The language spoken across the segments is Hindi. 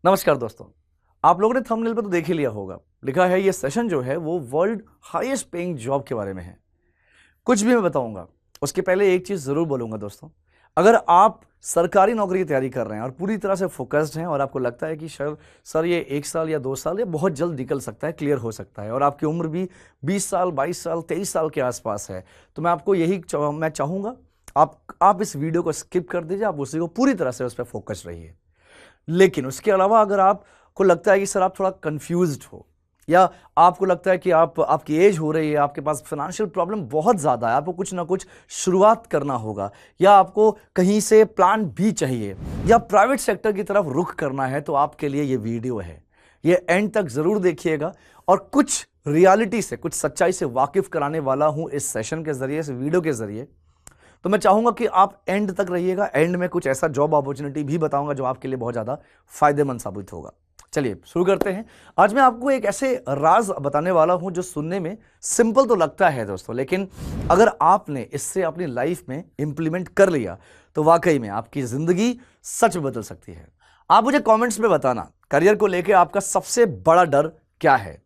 नमस्कार दोस्तों। आप लोगों ने थंबनेल पे तो देख ही लिया होगा, लिखा है ये सेशन जो है वो वर्ल्ड हाईएस्ट पेइंग जॉब के बारे में है। कुछ भी मैं बताऊंगा उसके पहले एक चीज जरूर बोलूंगा दोस्तों। अगर आप सरकारी नौकरी की तैयारी कर रहे हैं और पूरी तरह से फोकस्ड हैं और आपको लगता है कि सर ये 1 साल या 2 साल या बहुत जल्द निकल सकता है, क्लियर हो सकता है, और आपकी उम्र भी 20 साल 22 साल 23 साल के आसपास है, तो मैं आपको मैं चाहूंगा आप इस वीडियो को स्किप कर दीजिए। आप उसी को पूरी तरह से उस पर फोकस रहिए। लेकिन उसके अलावा अगर आपको लगता है कि सर आप थोड़ा कंफ्यूज्ड हो, या आपको लगता है कि आपकी एज हो रही है, आपके पास फाइनेंशियल प्रॉब्लम बहुत ज़्यादा है, आपको कुछ ना कुछ शुरुआत करना होगा, या आपको कहीं से प्लान भी चाहिए, या प्राइवेट सेक्टर की तरफ रुख करना है, तो आपके लिए ये वीडियो है। ये एंड तक ज़रूर देखिएगा और कुछ रियलिटी से, कुछ सच्चाई से वाकिफ कराने वाला हूं इस सेशन के ज़रिए, इस वीडियो के ज़रिए। तो मैं चाहूंगा कि आप एंड तक रहिएगा। एंड में कुछ ऐसा जॉब अपॉर्चुनिटी भी बताऊंगा जो आपके लिए बहुत ज़्यादा फायदेमंद साबित होगा। चलिए शुरू करते हैं। आज मैं आपको एक ऐसे राज बताने वाला हूं जो सुनने में सिंपल तो लगता है दोस्तों, लेकिन अगर आपने इससे अपनी लाइफ में इंप्लीमेंट कर लिया तो वाकई में आपकी जिंदगी सच में बदल सकती है। आप मुझे कमेंट्स में बताना, करियर को लेकर आपका सबसे बड़ा डर क्या है?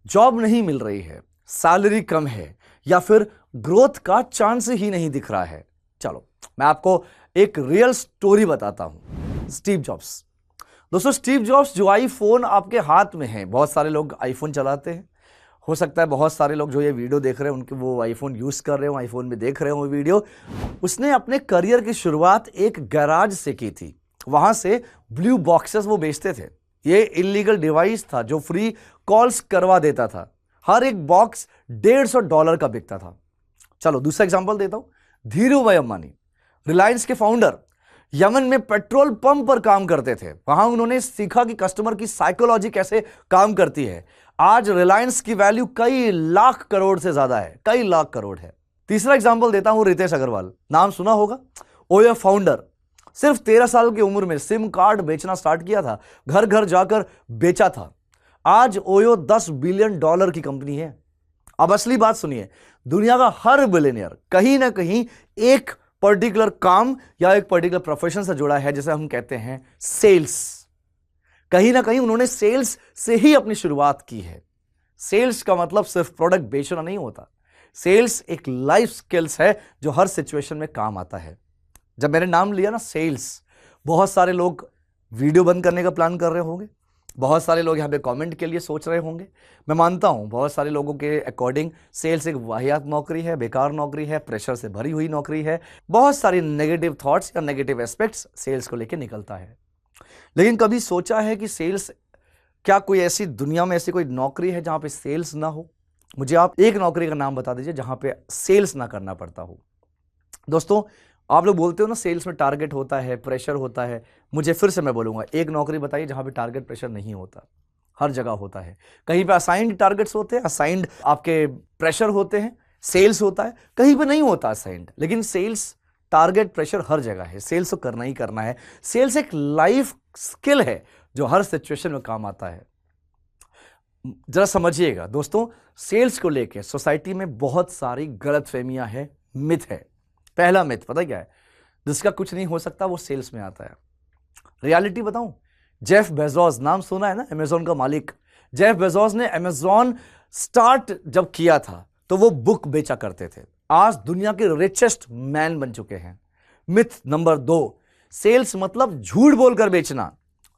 जॉब नहीं मिल रही है, सैलरी कम है, या फिर ग्रोथ का चांस ही नहीं दिख रहा है? चलो मैं आपको एक रियल स्टोरी बताता हूं। Steve jobs. दोस्तों स्टीव जॉब्स, जो आईफोन आपके हाथ में है, बहुत सारे लोग आईफोन चलाते हैं, हो सकता है बहुत सारे लोग जो ये वीडियो देख रहे हैं उनके वो आईफोन यूज कर रहे हो, आईफोन में देख रहे हो वीडियो। उसने अपने करियर की शुरुआत एक गैराज से की थी। वहां से ब्लू बॉक्सेस वो बेचते थे। ये इलीगल डिवाइस था जो फ्री कॉल्स करवा देता था। हर एक बॉक्स $150 का बिकता था। चलो दूसरा एग्जांपल देता हूं। धीरू भाई अंबानी, रिलायंस के फाउंडर, यमन में पेट्रोल पंप पर काम करते थे। वहां उन्होंने सीखा कि कस्टमर की साइकोलॉजी कैसे काम करती है। आज रिलायंस की वैल्यू कई लाख करोड़ से ज्यादा है, कई लाख करोड़ है। तीसरा एग्जांपल देता हूं, रितेश अग्रवाल, नाम सुना होगा। ओयो फाउंडर, सिर्फ 13 साल की उम्र में सिम कार्ड बेचना स्टार्ट किया था, घर घर जाकर बेचा था। आज ओयो $10 बिलियन की कंपनी है। अब असली बात सुनिए, दुनिया का हर बिलियनियर कहीं ना कहीं एक पर्टिकुलर काम या एक पर्टिकुलर प्रोफेशन से जुड़ा है, जिसे हम कहते हैं सेल्स। कहीं ना कहीं उन्होंने सेल्स से ही अपनी शुरुआत की है। सेल्स का मतलब सिर्फ प्रोडक्ट बेचना नहीं होता। सेल्स एक लाइफ स्किल्स है जो हर सिचुएशन में काम आता है। जब मैंने नाम लिया ना सेल्स, बहुत सारे लोग वीडियो बंद करने का प्लान कर रहे होंगे, बहुत सारे लोग यहां पे कमेंट के लिए सोच रहे होंगे। मैं मानता हूं बहुत सारे लोगों के अकॉर्डिंग सेल्स एक वाहियात नौकरी है, बेकार नौकरी है, प्रेशर से भरी हुई नौकरी है। बहुत सारी नेगेटिव थॉट्स या नेगेटिव एस्पेक्ट्स सेल्स को लेकर निकलता है। लेकिन कभी सोचा है कि सेल्स, क्या कोई ऐसी दुनिया में ऐसी कोई नौकरी है जहां पे सेल्स ना हो? मुझे आप एक नौकरी का नाम बता दीजिए जहां पे सेल्स ना करना पड़ता हो। दोस्तों आप लोग बोलते हो ना सेल्स में टारगेट होता है, प्रेशर होता है। मुझे फिर से मैं बोलूंगा, एक नौकरी बताइए जहां पे टारगेट प्रेशर नहीं होता। हर जगह होता है। कहीं पे असाइंड टारगेट्स होते हैं, असाइंड आपके प्रेशर होते हैं, सेल्स होता है। कहीं पे नहीं होता असाइंड, लेकिन सेल्स टारगेट प्रेशर हर जगह है। सेल्स तो करना ही करना है। सेल्स एक लाइफ स्किल है जो हर सिचुएशन में काम आता है। जरा समझिएगा दोस्तों, सेल्स को लेकर सोसाइटी में बहुत सारी गलतफहमियां हैं, मिथ है। पहला मिथ पता क्या है? जिसका कुछ नहीं हो सकता वो सेल्स में आता है। रियलिटी बताऊं, जेफ बेजोस, नाम सुना है ना, अमेजोन का मालिक। जेफ बेजोस ने अमेजोन स्टार्ट जब किया था तो वो बुक बेचा करते थे। आज दुनिया के रिचेस्ट मैन बन चुके हैं। मिथ नंबर 2, सेल्स मतलब झूठ बोलकर बेचना।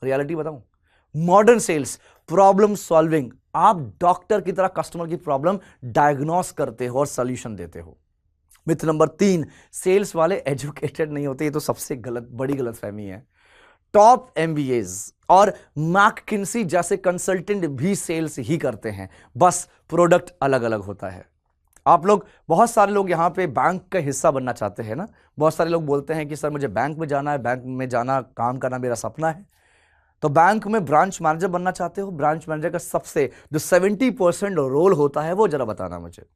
रियलिटी बताऊं, मॉडर्न सेल्स प्रॉब्लम सॉल्विंग। आप डॉक्टर की तरह कस्टमर की प्रॉब्लम डायग्नोस करते हो और सॉल्यूशन देते हो। मिथ नंबर 3, सेल्स वाले एजुकेटेड नहीं होते। ये तो सबसे बड़ी गलतफहमी है। टॉप एमबीएज और मैककिन्सी जैसे कंसल्टेंट भी सेल्स ही करते हैं, बस प्रोडक्ट अलग अलग होता है। आप लोग, बहुत सारे लोग यहां पे बैंक का हिस्सा बनना चाहते हैं ना। बहुत सारे लोग बोलते हैं कि सर मुझे बैंक में जाना है, बैंक में जाना, काम करना मेरा सपना है। तो बैंक में ब्रांच मैनेजर बनना चाहते हो? ब्रांच मैनेजर का सबसे जो 70% रोल होता है वो जरा बताना मुझे।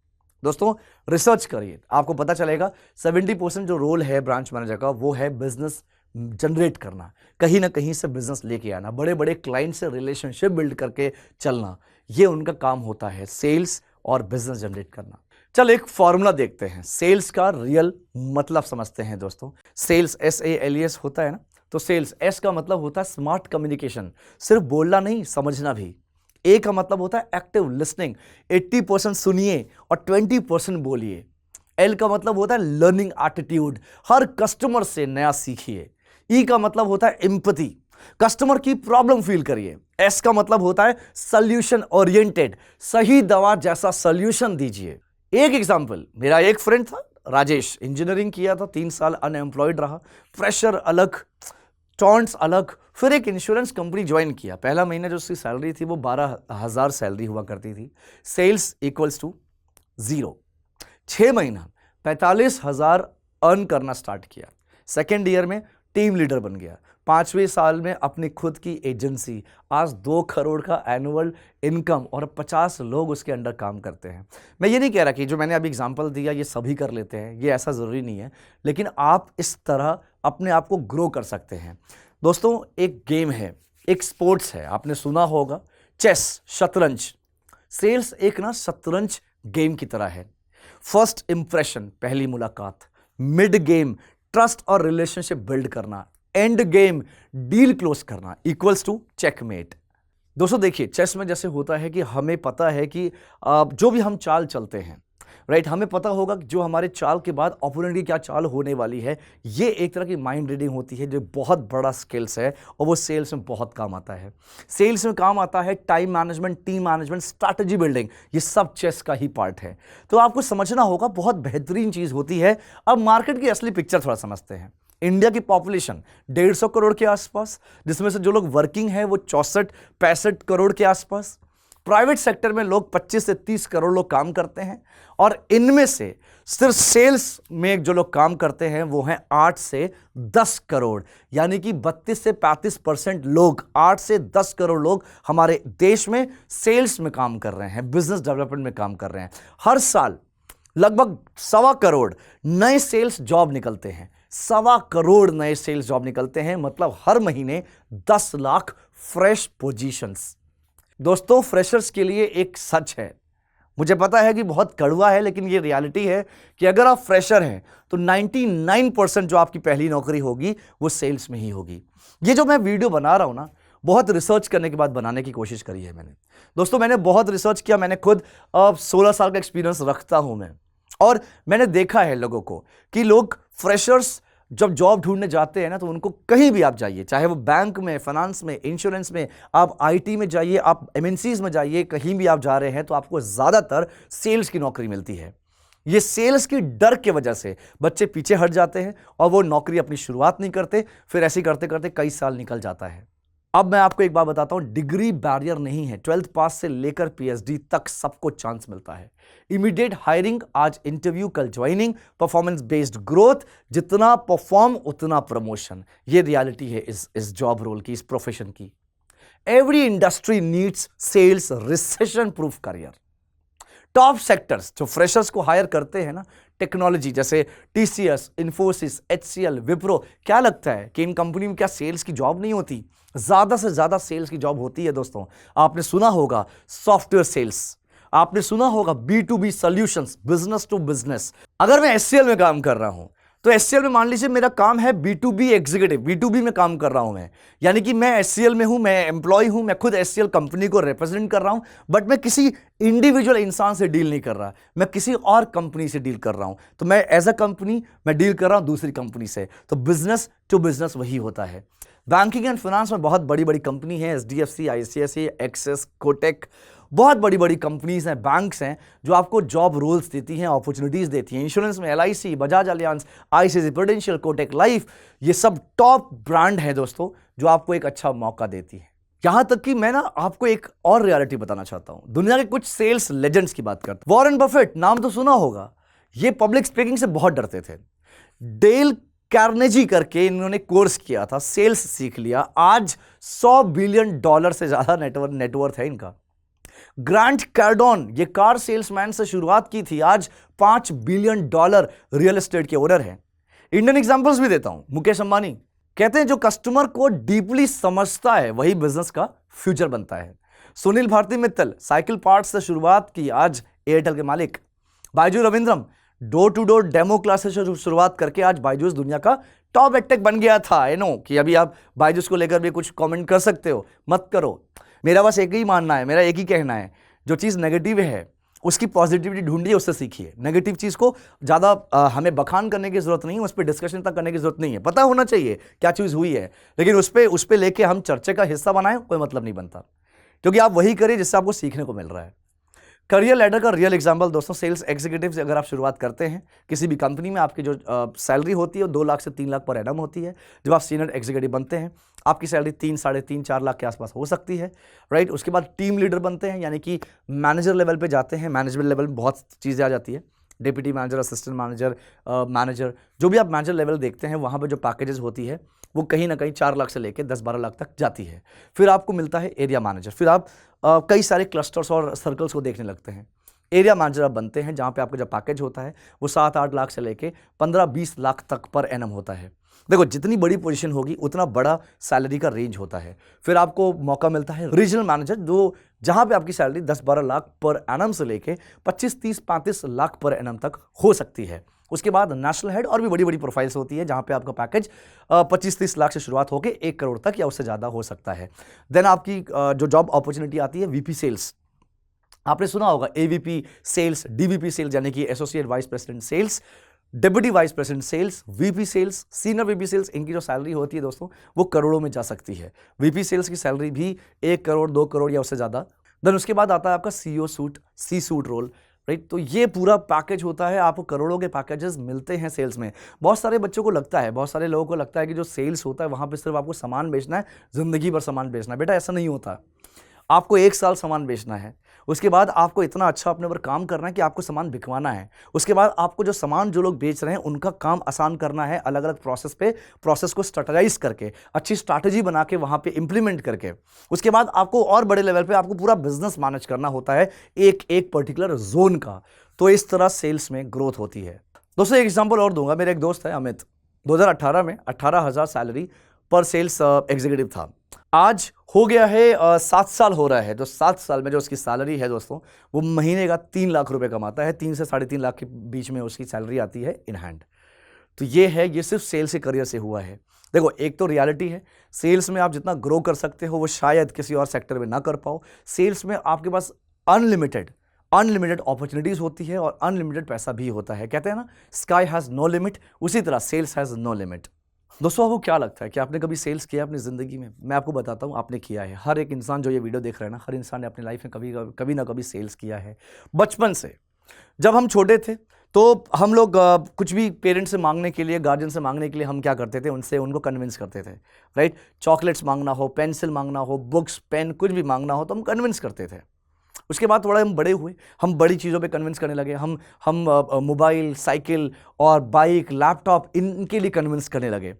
दोस्तों रिसर्च करिए, आपको पता चलेगा 70% जो रोल है ब्रांच मैनेजर का वो है बिजनेस जनरेट करना, कहीं ना कहीं से बिजनेस लेके आना, बड़े बड़े क्लाइंट से रिलेशनशिप बिल्ड करके चलना। ये उनका काम होता है, सेल्स और बिजनेस जनरेट करना। चल एक फॉर्मूला देखते हैं, सेल्स का रियल मतलब समझते हैं दोस्तों। सेल्स SALES होता है ना, तो सेल्स, एस का मतलब होता है स्मार्ट कम्युनिकेशन, सिर्फ बोलना नहीं, समझना भी। ए का मतलब होता है एक्टिव लिसनिंग, 80% सुनिए और 20% बोलिए। एल का मतलब होता है लर्निंग एटीट्यूड, हर कस्टमर से नया सीखिए। ई का मतलब होता है एम्पैथी, कस्टमर की प्रॉब्लम फील करिए। एस का मतलब होता है सॉल्यूशन ओरिएंटेड, सही दवा जैसा सॉल्यूशन दीजिए। एक एग्जांपल, मेरा एक फ्रेंड था राजेश, इंजीनियरिंग किया था, 3 साल अनएम्प्लॉयड रहा, प्रेशर अलग, टॉन्ट्स अलग, फिर एक इंश्योरेंस कंपनी ज्वाइन किया। पहला महीना जो उसकी सैलरी थी वो 12,000 सैलरी हुआ करती थी, सेल्स इक्वल्स टू 0। 6 महीना 45,000 अर्न करना स्टार्ट किया। सेकेंड ईयर में टीम लीडर बन गया। 5वें साल में अपनी खुद की एजेंसी, आज 2 करोड़ का एनुअल इनकम और 50 लोग उसके अंडर काम करते हैं। मैं ये नहीं कह रहा कि जो मैंने अभी एग्जांपल दिया ये सभी कर लेते हैं, ये ऐसा ज़रूरी नहीं है, लेकिन आप इस तरह अपने आप को ग्रो कर सकते हैं। दोस्तों, एक गेम है, एक स्पोर्ट्स है, आपने सुना होगा, चेस, शतरंज। सेल्स एक ना शतरंज गेम की तरह है। फर्स्ट इंप्रेशन, पहली मुलाकात, मिड गेम ट्रस्ट और रिलेशनशिप बिल्ड करना, एंड गेम डील क्लोज करना इक्वल्स टू चेकमेट। दोस्तों देखिए, चेस में जैसे होता है कि हमें पता है कि जो भी हम चाल चलते हैं, राइट, हमें पता होगा कि जो हमारे चाल के बाद ओपोनेंट की क्या चाल होने वाली है। ये एक तरह की माइंड रीडिंग होती है जो बहुत बड़ा स्किल्स है और वो सेल्स में बहुत काम आता है। सेल्स में काम आता है time management, team management, strategy building, ये सब चेस का ही पार्ट है। तो आपको समझना होगा, बहुत बेहतरीन चीज होती है। अब मार्केट की असली पिक्चर थोड़ा समझते हैं। इंडिया की पॉपुलेशन 150 करोड़ के आसपास, जिसमें से जो लोग वर्किंग है वो 64-65 करोड़ के आसपास। प्राइवेट सेक्टर में लोग 25 से 30 करोड़ लोग काम करते हैं और इनमें से सिर्फ सेल्स में जो लोग काम करते हैं वो हैं 8 से 10 करोड़, यानी कि 32 से 35% लोग, 8 से 10 करोड़ लोग हमारे देश में सेल्स में काम कर रहे हैं, बिजनेस डेवलपमेंट में काम कर रहे हैं। हर साल लगभग 1.25 करोड़ नए सेल्स जॉब निकलते हैं, 1.25 करोड़ नए सेल्स जॉब निकलते हैं, मतलब हर महीने 10 लाख फ्रेश पोजीशंस। दोस्तों, फ्रेशर्स के लिए एक सच है, मुझे पता है कि बहुत कड़वा है, लेकिन ये रियलिटी है कि अगर आप फ्रेशर हैं तो 99% जो आपकी पहली नौकरी होगी वो सेल्स में ही होगी। ये जो मैं वीडियो बना रहा हूं ना, बहुत रिसर्च करने के बाद बनाने की कोशिश करी है मैंने। दोस्तों, मैंने बहुत रिसर्च किया, मैंने खुद 16 साल का एक्सपीरियंस रखता हूं मैं, और मैंने देखा है लोगों को कि लोग फ्रेशर्स जब जॉब ढूंढने जाते हैं ना, तो उनको कहीं भी आप जाइए, चाहे वो बैंक में, फाइनेंस में, इंश्योरेंस में, आप आईटी में जाइए, आप एमएनसीज में जाइए, कहीं भी आप जा रहे हैं तो आपको ज़्यादातर सेल्स की नौकरी मिलती है। ये सेल्स की डर के वजह से बच्चे पीछे हट जाते हैं और वो नौकरी अपनी शुरुआत नहीं करते, फिर ऐसे करते करते कई साल निकल जाता है। अब मैं आपको एक बात बताता हूं, डिग्री बैरियर नहीं है, 12th पास से लेकर पीएचडी तक सबको चांस मिलता है। इमीडिएट हायरिंग, आज इंटरव्यू कल ज्वाइनिंग, परफॉर्मेंस बेस्ड ग्रोथ, जितना परफॉर्म उतना प्रमोशन, ये रियलिटी है इस जॉब रोल की, इस प्रोफेशन की। Every industry needs sales recession proof career. Top sectors जो फ्रेशर्स को हायर करते हैं ना, टेक्नोलॉजी जैसे टीसीएस, इन्फोसिस, एचसीएल, विप्रो, क्या लगता है कि इन कंपनी में क्या सेल्स की जॉब नहीं होती? ज्यादा से ज्यादा सेल्स की जॉब होती है दोस्तों। आपने सुना होगा सॉफ्टवेयर सेल्स, आपने सुना होगा B2B solutions, business to business. अगर मैं एचसीएल में काम कर रहा हूं तो एचसीएल में मान लीजिए मेरा काम है B2B एग्जीक्यूटिव, B2B में काम कर रहा हूं मैं, यानी कि मैं एचसीएल में हूं, मैं एम्प्लॉय हूं, मैं खुद एचसीएल कंपनी को रिप्रेजेंट कर रहा हूं, बट मैं किसी इंडिविजुअल इंसान से डील नहीं कर रहा, मैं किसी और कंपनी से डील कर रहा हूं। तो मैं एज अ कंपनी मैं डील कर रहा हूं दूसरी कंपनी से, तो बिजनेस टू बिजनेस वही होता है। बैंकिंग एंड फाइनेंस में बहुत बड़ी बड़ी कंपनी है, एचडीएफसी, आईसीआईसीआई, एक्सिस, कोटेक, बहुत बड़ी बड़ी कंपनीज हैं, बैंक्स हैं जो आपको जॉब रोल्स देती हैं, अपॉर्चुनिटीज देती हैं। इंश्योरेंस में LIC, Bajaj alliance, ICICI prudential, Kotak life, ये सब टॉप ब्रांड है दोस्तों, जो आपको एक अच्छा मौका देती है। यहां तक कि मैं ना आपको एक और रियलिटी बताना चाहता हूं, दुनिया के कुछ सेल्स लेजेंड्स की बात करते हैं। वॉरेन बफेट, नाम तो सुना होगा, ये पब्लिक स्पीकिंग से बहुत डरते थे। डेल कार्नेजी करके इन्होंने कोर्स किया था, सेल्स सीख लिया, आज $100 बिलियन से ज्यादा नेटवर्थ है इनका। ग्रांट कार्डोन, ये कार सेल्समैन से शुरुआत की थी, आज $5 बिलियन रियल एस्टेट के ओनर हैं। इंडियन एग्जांपल्स भी देता हूं, मुकेश अंबानी कहते हैं जो कस्टमर को डीपली समझता है वही बिजनेस का फ्यूचर बनता है। सुनील भारती मित्तल, साइकिल पार्ट्स से शुरुआत की, आज एयरटेल के मालिक। Byju Raveendran, door to door demo classes से शुरुआत करके आज बायजूस दुनिया का टॉप एडटेक बन गया था। आई नो कि अभी आप बायजूस को लेकर भी कुछ कमेंट कर सकते हो, मत करो। मेरा बस एक ही मानना है, मेरा एक ही कहना है, जो चीज़ नेगेटिव है उसकी पॉजिटिविटी ढूंढिए, उससे सीखिए। नेगेटिव चीज़ को ज़्यादा हमें बखान करने की जरूरत नहीं है, उस पर डिस्कशन तक करने की जरूरत नहीं है। पता होना चाहिए क्या चीज़ हुई है, लेकिन उस पर लेके हम चर्चा का हिस्सा बनाएं, कोई मतलब नहीं बनता, क्योंकि आप वही करिए जिससे आपको सीखने को मिल रहा है। करियर लैडर का रियल एग्जांपल दोस्तों, सेल्स एग्जीक्यूटिव से अगर आप शुरुआत करते हैं किसी भी कंपनी में, आपकी जो सैलरी होती है 2 लाख से 3 लाख पर एनम होती है। जब आप सीनियर एग्जीक्यूटिव बनते हैं आपकी सैलरी 3, साढ़े 3, 4 लाख के आसपास हो सकती है, राइट। उसके बाद टीम लीडर बनते हैं, यानी कि मैनेजर लेवल पे जाते हैं। मैनेजमेंट लेवल में बहुत चीज़ें आ जाती है, deputy manager, assistant manager, manager, जो भी आप मैनेजर लेवल देखते हैं वहाँ पर जो पैकेजेस होती है वो कहीं ना कहीं 4 लाख से लेकर 10-12 लाख तक जाती है। फिर आपको मिलता है एरिया मैनेजर, फिर आप कई सारे क्लस्टर्स और सर्कल्स को देखने लगते हैं। एरिया मैनेजर आप बनते हैं जहाँ पे आपका जो पैकेज होता है वो 7-8 लाख से लेके 15-20 लाख तक पर एनम होता है। देखो, जितनी बड़ी पोजीशन होगी उतना बड़ा सैलरी का रेंज होता है। फिर आपको मौका मिलता है रीजनल मैनेजर, जो जहाँ पे आपकी सैलरी 10-12 लाख पर एनम से लेके 25-30-35 लाख पर एनम तक हो सकती है। उसके बाद नेशनल हेड और भी बड़ी बड़ी प्रोफाइल्स होती है जहाँ पे आपका पैकेज 25-30 लाख से शुरुआत होकर 1 करोड़ तक या उससे ज़्यादा हो सकता है। देन आपकी जो जॉब अपॉर्चुनिटी आती है वीपी सेल्स, आपने सुना होगा एवीपी सेल्स, डीवीपी सेल्स यानी कि associate vice president sales, deputy vice president sales, VP sales, senior VP sales, इनकी जो सैलरी होती है दोस्तों वो करोड़ों में जा सकती है। वीपी सेल्स की सैलरी भी 1 करोड़ 2 करोड़ या उससे ज़्यादा। देन उसके बाद आता है आपका सीईओ सूट, सी सूट रोल, राइट। तो ये पूरा पैकेज होता है, आपको करोड़ों के पैकेजेस मिलते हैं सेल्स में। बहुत सारे बच्चों को लगता है, बहुत सारे लोगों को लगता है कि जो सेल्स होता है वहाँ पे सिर्फ आपको सामान बेचना है, ज़िंदगी भर सामान बेचना है। बेटा ऐसा नहीं होता। आपको 1 साल सामान बेचना है, उसके बाद आपको इतना अच्छा अपने ऊपर काम करना है कि आपको सामान बिकवाना है। उसके बाद आपको जो सामान जो लोग बेच रहे हैं उनका काम आसान करना है, अलग अलग प्रोसेस को स्ट्रेटजाइज करके, अच्छी स्ट्रैटेजी बना के वहाँ पे इंप्लीमेंट करके। उसके बाद आपको और बड़े लेवल पे आपको पूरा बिजनेस मैनेज करना होता है एक एक पर्टिकुलर जोन का। तो इस तरह सेल्स में ग्रोथ होती है। दोस्तों एक एग्जाम्पल और दूंगा। मेरा एक दोस्त है अमित, 2018 में 18,000 सैलरी पर सेल्स एग्जीक्यूटिव था। आज हो गया है 7 साल हो रहा है। तो 7 साल में जो उसकी सैलरी है दोस्तों वो महीने का 3 लाख रुपए कमाता है। 3 से 3.5 लाख के बीच में उसकी सैलरी आती है इन हैंड। तो ये सिर्फ सेल्स के करियर से हुआ है। देखो, एक तो रियलिटी है, सेल्स में आप जितना ग्रो कर सकते हो वो शायद किसी और सेक्टर में ना कर पाओ। सेल्स में आपके पास अनलिमिटेड अपॉर्चुनिटीज होती है और अनलिमिटेड पैसा भी होता है। कहते हैं ना, स्काई हैज़ नो लिमिट, उसी तरह सेल्स हैज़ नो लिमिट। दोस्तों आपको क्या लगता है कि आपने कभी सेल्स किया अपनी ज़िंदगी में? मैं आपको बताता हूँ, आपने किया है। हर एक इंसान जो ये वीडियो देख रहा है ना, हर इंसान ने अपनी लाइफ में कभी ना कभी सेल्स किया है। बचपन से जब हम छोटे थे तो हम लोग कुछ भी पेरेंट्स से मांगने के लिए, गार्जियन से मांगने के लिए हम क्या करते थे, उनको कन्विंस करते थे, राइट। चॉकलेट्स मांगना हो, पेंसिल मांगना हो, बुक्स, पेन, कुछ भी मांगना हो तो हम कन्विंस करते थे। उसके बाद थोड़ा हम बड़े हुए, हम बड़ी चीज़ों पे कन्विंस करने लगे। हम मोबाइल, साइकिल और बाइक, लैपटॉप, इनके लिए कन्विंस करने लगे।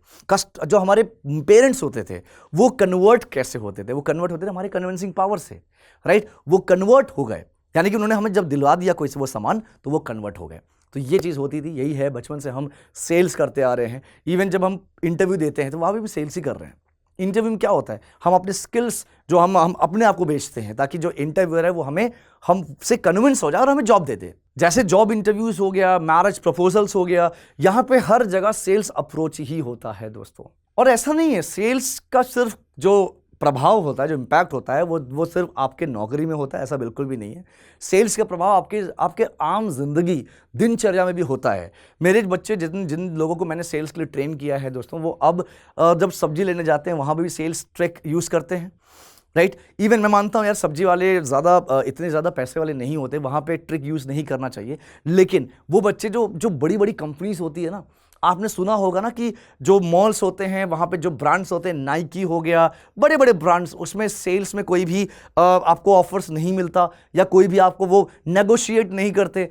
जो हमारे पेरेंट्स होते थे वो कन्वर्ट कैसे होते थे? वो कन्वर्ट होते थे हमारी कन्विंसिंग पावर से, राइट। वो कन्वर्ट हो गए, यानी कि उन्होंने हमें जब दिलवा दिया कोई वो सामान तो वो कन्वर्ट हो गए। तो ये चीज़ होती थी। यही है, बचपन से हम सेल्स करते आ रहे हैं। इवन जब हम इंटरव्यू देते हैं तो वहाँ भी सेल्स ही कर रहे हैं। इंटरव्यू में क्या होता है, हम अपने स्किल्स जो हम अपने आप को बेचते हैं ताकि जो इंटरव्यूअर है वो हमसे कन्विंस हो जाए और हमें जॉब दे दे। जैसे जॉब इंटरव्यूज हो गया, मैरिज प्रपोजल्स हो गया, यहाँ पे हर जगह सेल्स अप्रोच ही होता है दोस्तों। और ऐसा नहीं है, सेल्स का सिर्फ जो प्रभाव होता है, जो इम्पैक्ट होता है वो सिर्फ आपके नौकरी में होता है, ऐसा बिल्कुल भी नहीं है। सेल्स का प्रभाव आपके आम जिंदगी, दिनचर्या में भी होता है। मेरे बच्चे जिन लोगों को मैंने सेल्स के लिए ट्रेन किया है दोस्तों, वो अब जब सब्जी लेने जाते हैं वहाँ पर भी सेल्स ट्रिक यूज़ करते हैं, राइट। इवन मैं मानता हूँ यार, सब्जी वाले इतने ज़्यादा पैसे वाले नहीं होते, वहाँ पे ट्रिक यूज़ नहीं करना चाहिए। लेकिन वो बच्चे जो बड़ी बड़ी कंपनीज होती है ना, आपने सुना होगा ना कि जो मॉल्स होते हैं वहाँ पे जो ब्रांड्स होते हैं, नाइकी हो गया, बड़े बड़े ब्रांड्स, उसमें सेल्स में कोई भी आपको ऑफर्स नहीं मिलता या कोई भी आपको वो नेगोशिएट नहीं करते।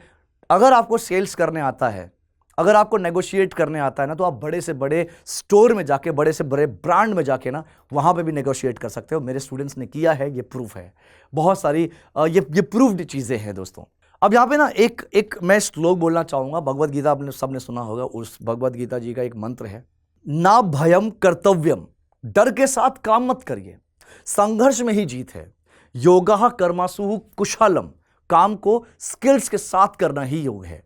अगर आपको सेल्स करने आता है, अगर आपको नेगोशिएट करने आता है ना, तो आप बड़े से बड़े स्टोर में जाके, बड़े से बड़े ब्रांड में जाके ना, वहाँ पे भी नेगोशिएट कर सकते हो। मेरे स्टूडेंट्स ने किया है, ये प्रूफ है। बहुत सारी ये प्रूफ्ड चीज़ें हैं दोस्तों। अब यहाँ पे ना एक मैं श्लोक बोलना चाहूँगा। भगवत गीता आपने सबने सुना होगा। उस भगवत गीता जी का एक मंत्र है, ना भयम कर्तव्यम, डर के साथ काम मत करिए, संघर्ष में ही जीत है। योगः कर्मसु कुशलम, काम को स्किल्स के साथ करना ही योग है।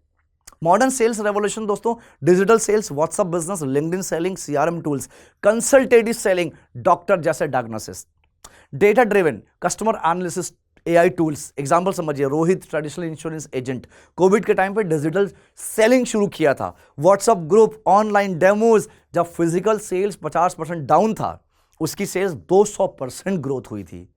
मॉडर्न सेल्स रेवोल्यूशन दोस्तों, digital sales, WhatsApp business, LinkedIn selling, CRM tools, consultative selling, doctor जैसे diagnosis, data driven customer analysis, AI tools. Example समझिए, Rohit traditional insurance agent Covid के टाइम पे डिजिटल सेलिंग शुरू किया था। व्हाट्सएप ग्रुप, ऑनलाइन डेमोज, जब फिजिकल सेल्स 50% डाउन था, उसकी सेल्स 200% ग्रोथ हुई थी।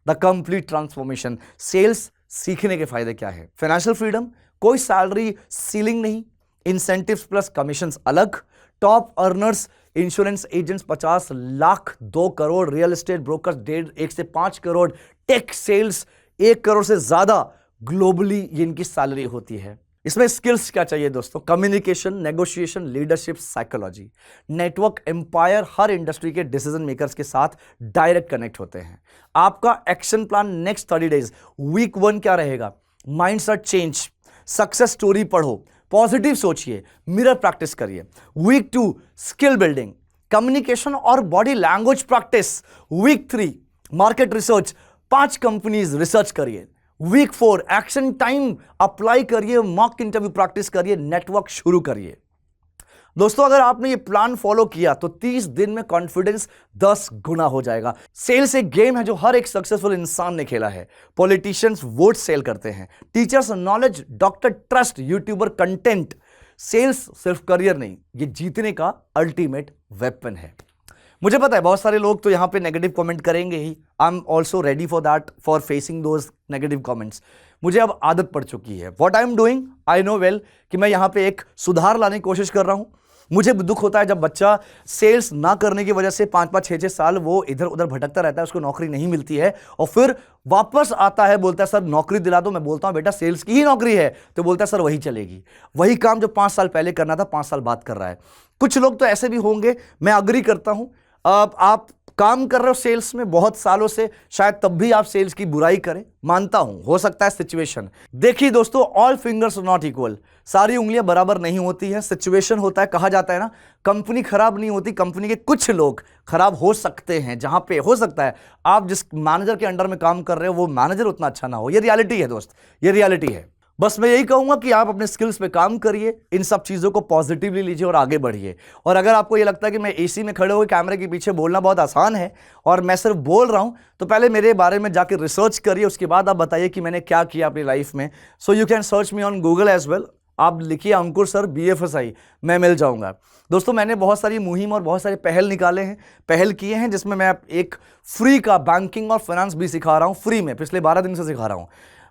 The complete transformation. सेल्स सीखने के फायदे क्या है? फाइनेंशियल फ्रीडम, कोई सैलरी सीलिंग नहीं, इंसेंटिव्स प्लस कमीशंस अलग, top earners insurance agents 50 lakh, 2 crore, real estate brokers 1.5 से 5 करोड़, टेक सेल्स 1 करोड़ से ज्यादा, ग्लोबली ये इनकी सैलरी होती है। इसमें स्किल्स क्या चाहिए दोस्तों? Communication, negotiation, leadership, psychology, network, empire, हर इंडस्ट्री के डिसीजन मेकर्स के साथ डायरेक्ट कनेक्ट होते हैं। आपका action plan next 30 days, week 1 क्या रहेगा? माइंडसेट चेंज, सक्सेस स्टोरी पढ़ो, पॉजिटिव सोचिए, मिरर प्रैक्टिस करिए। वीक 2 स्किल बिल्डिंग, कम्युनिकेशन और body language practice. Week 3 market research, 5 companies research करिए। वीक 4 एक्शन टाइम अप्लाई करिए, मॉक इंटरव्यू प्रैक्टिस करिए, नेटवर्क शुरू करिए। दोस्तों अगर आपने ये प्लान फॉलो किया तो 30 दिन में कॉन्फिडेंस 10 गुना हो जाएगा। सेल्स एक गेम है जो हर एक सक्सेसफुल इंसान ने खेला है। पॉलिटिशियंस वोट सेल करते हैं, teachers knowledge, doctor trust, YouTuber content. Sales सिर्फ करियर नहीं, ये जीतने का अल्टीमेट वेपन है। मुझे पता है बहुत सारे लोग तो यहां पे नेगेटिव कमेंट करेंगे ही। I am also ready for that, for facing those negative comments. मुझे अब आदत पड़ चुकी है। What I am doing, I know well कि मैं यहां पे एक सुधार लाने की कोशिश कर रहा हूं। मुझे दुख होता है जब बच्चा सेल्स ना करने की वजह से 5-5, 6-6 साल वो इधर उधर भटकता रहता है, उसको नौकरी नहीं मिलती है और फिर वापस आता है, बोलता है सर नौकरी दिला दो। मैं बोलता हूं बेटा सेल्स की ही नौकरी है, तो बोलता है सर वही चलेगी। वही काम जो 5 साल पहले करना था 5 साल बाद कर रहा है। कुछ लोग तो ऐसे भी होंगे, मैं अग्री करता हूं। आप काम कर रहे हो सेल्स में बहुत सालों से, शायद तब भी आप सेल्स की बुराई करें, मानता हूं, हो सकता है सिचुएशन। देखिए दोस्तों, ऑल फिंगर्स नॉट इक्वल, सारी उंगलियां बराबर नहीं होती है। सिचुएशन होता है, कहा जाता है ना, कंपनी खराब नहीं होती, कंपनी के कुछ लोग खराब हो सकते हैं। जहां पे हो सकता है आप जिस मैनेजर के अंडर में काम कर रहे हो वो मैनेजर उतना अच्छा ना हो। ये रियलिटी है दोस्त, ये रियलिटी है। बस मैं यही कहूंगा कि आप अपने स्किल्स पे काम करिए, इन सब चीजों को पॉजिटिवली लीजिए और आगे बढ़िए। और अगर आपको ये लगता है कि मैं एसी में खड़े होकर कैमरे के पीछे बोलना बहुत आसान है और मैं सिर्फ बोल रहा हूं, तो पहले मेरे बारे में जाकर रिसर्च करिए, उसके बाद आप बताइए कि मैंने क्या किया अपनी लाइफ में। So you can search me on Google as well. आप लिखिए अंकुर सर BFSI, मैं मिल जाऊंगा। दोस्तों मैंने बहुत सारी मुहिम और बहुत सारे पहल निकाले हैं, पहल किए हैं, जिसमें मैं एक फ्री का बैंकिंग और फाइनेंस भी सिखा रहा हूं, फ्री में पिछले 12 दिन से सिखा रहा हूं।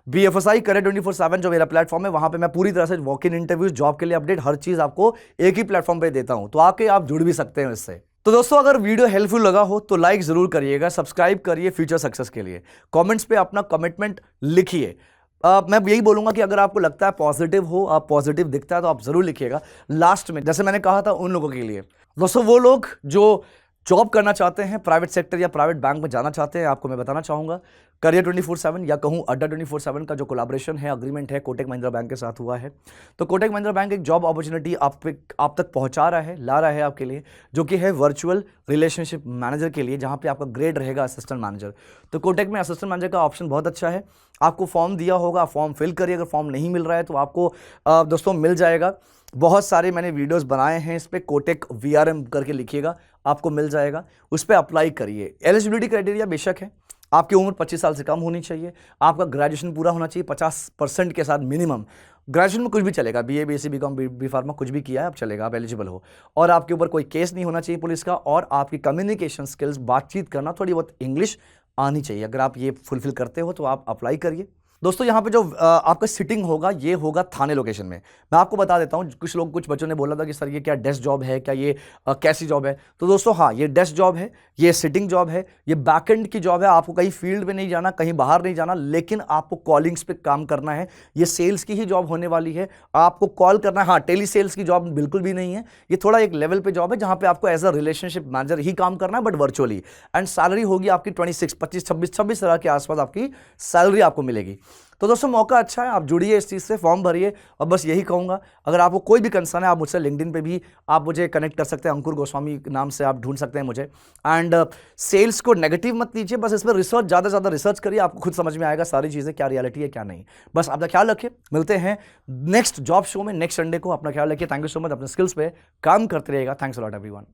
BFSI करियर 24/7 जो मेरा प्लेटफॉर्म है, वहां पे मैं पूरी तरह से वॉक इन इंटरव्यूज, जॉब के लिए अपडेट, हर चीज आपको एक ही प्लेटफॉर्म पे देता हूं, तो आके आप जुड़ भी सकते हैं इससे। तो दोस्तों अगर वीडियो हेल्पफुल लगा हो तो लाइक जरूर करिएगा, सब्सक्राइब करिए फ्यूचर सक्सेस के लिए। कमेंट्स पे अपना कमिटमेंट लिखिए। मैं यही बोलूंगा कि अगर आपको लगता है पॉजिटिव हो, आप पॉजिटिव दिखता है तो आप जरूर लिखिएगा। लास्ट में जैसे मैंने कहा था उन लोगों के लिए, दोस्तों वो लोग जो जॉब करना चाहते हैं, प्राइवेट सेक्टर या प्राइवेट बैंक में जाना चाहते हैं, आपको मैं बताना चाहूंगा करियर 24/7 या कहूं अड्डा 24/7 का जो कोलैबोरेशन है, अग्रीमेंट है, कोटक महिंद्रा बैंक के साथ हुआ है। तो कोटक महिंद्रा बैंक एक जॉब अपॉर्चुनिटी आप तक पहुंचा रहा है, ला रहा है आपके लिए, जो कि है वर्चुअल रिलेशनशिप मैनेजर के लिए, जहां पे आपका ग्रेड रहेगा असिस्टेंट मैनेजर। तो कोटक में असिस्टेंट मैनेजर का ऑप्शन बहुत अच्छा है। आपको फॉर्म दिया होगा, फॉर्म फिल करिए। अगर फॉर्म नहीं मिल रहा है तो आपको दोस्तों मिल जाएगा। बहुत सारे मैंने वीडियोस बनाए हैं इस पर, कोटक VRM करके लिखिएगा, आपको मिल जाएगा, उस पर अप्लाई करिए। एलिजिबिलिटी क्राइटेरिया बेशक है, आपकी उम्र 25 साल से कम होनी चाहिए, आपका ग्रेजुएशन पूरा होना चाहिए 50% के साथ मिनिमम। ग्रेजुएशन में कुछ भी चलेगा, BA BSc BCom B Pharma कुछ भी किया है आप चलेगा, आप एलिजिबल हो। और आपके ऊपर कोई केस नहीं होना चाहिए पुलिस का, और आपकी कम्युनिकेशन स्किल्स, बातचीत करना, थोड़ी बहुत इंग्लिश आनी चाहिए। अगर आप ये फुलफिल करते हो तो आप अप्लाई करिए। दोस्तों यहाँ पे जो आपका सिटिंग होगा ये होगा थाने लोकेशन में। मैं आपको बता देता हूँ, कुछ बच्चों ने बोला था कि सर ये क्या डेस्क जॉब है, क्या ये कैसी जॉब है? तो दोस्तों हाँ, ये डेस्क जॉब है, ये सिटिंग जॉब है, ये बैकएंड की जॉब है। आपको कहीं फील्ड में नहीं जाना, कहीं बाहर नहीं जाना, लेकिन आपको कॉलिंग्स पे काम करना है। ये सेल्स की ही जॉब होने वाली है, आपको कॉल करना है। हाँ, टेली सेल्स की जॉब बिल्कुल भी नहीं है, ये थोड़ा एक लेवल पे जॉब है जहाँ पे आपको एज अ रिलेशनशिप मैनेजर ही काम करना है, बट वर्चुअली। एंड सैलरी होगी आपकी 26, 25, 26 हज़ार के आसपास आपकी सैलरी आपको मिलेगी। तो दोस्तों मौका अच्छा है, आप जुड़िए इस चीज़ से, फॉर्म भरिए। और बस यही कहूँगा, अगर आपको कोई भी कंसर्न है आप मुझसे लिंक्डइन पे भी आप मुझे कनेक्ट कर सकते हैं, अंकुर गोस्वामी नाम से आप ढूंढ सकते हैं मुझे। एंड सेल्स को नेगेटिव मत लीजिए, बस इस पर रिसर्च, ज़्यादा से ज़्यादा रिसर्च करिए, आपको खुद समझ में आएगा सारी चीज़ें, क्या रियलिटी है क्या नहीं। बस अपना ख्याल रखिए, मिलते हैं नेक्स्ट जॉब शो में नेक्स्ट संडे को। अपना ख्याल रखिए, थैंक यू सो मच, अपने स्किल्स पे काम करते रहिएगा। Thanks a lot everyone.